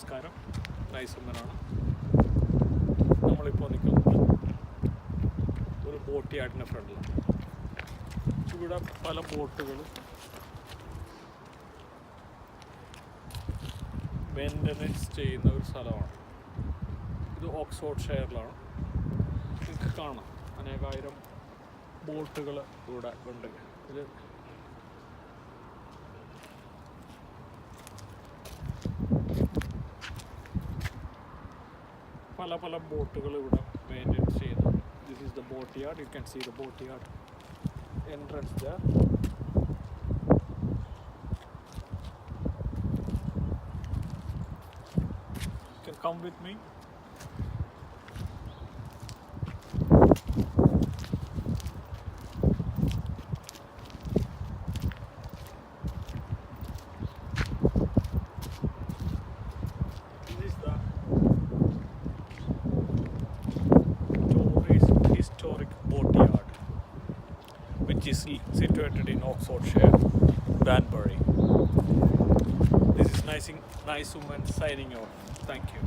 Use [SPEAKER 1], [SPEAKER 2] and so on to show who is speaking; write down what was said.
[SPEAKER 1] നമസ്കാരം. നൈസ് ഉമ്മനാണ്. നമ്മളിപ്പോൾ നിൽക്കുന്നത് ഒരു ബോട്ട് യാർഡിൻ്റെ ഫ്രണ്ടിലാണ്. ഇവിടെ പല ബോട്ടുകൾ മെയിൻ്റനൻസ് ചെയ്യുന്ന ഒരു സ്ഥലമാണ്. ഇത് ഓക്സ്ഫോർഡ് ഷെയറിലാണ്. നിങ്ങൾക്ക് കാണാം അനേകായിരം ബോട്ടുകൾ ഇവിടെ ഉണ്ട്. ഇത് പല ബോട്ടുകൾ ഇവിടെ മെയിൻ്റെനൻസ് ചെയ്യുന്നുണ്ട്. This is the boat yard. You can see the boat yard entrance there. You can come with me. This is the historic boat yard, which is situated in Oxfordshire, Banbury. This is nice woman signing off. Thank you.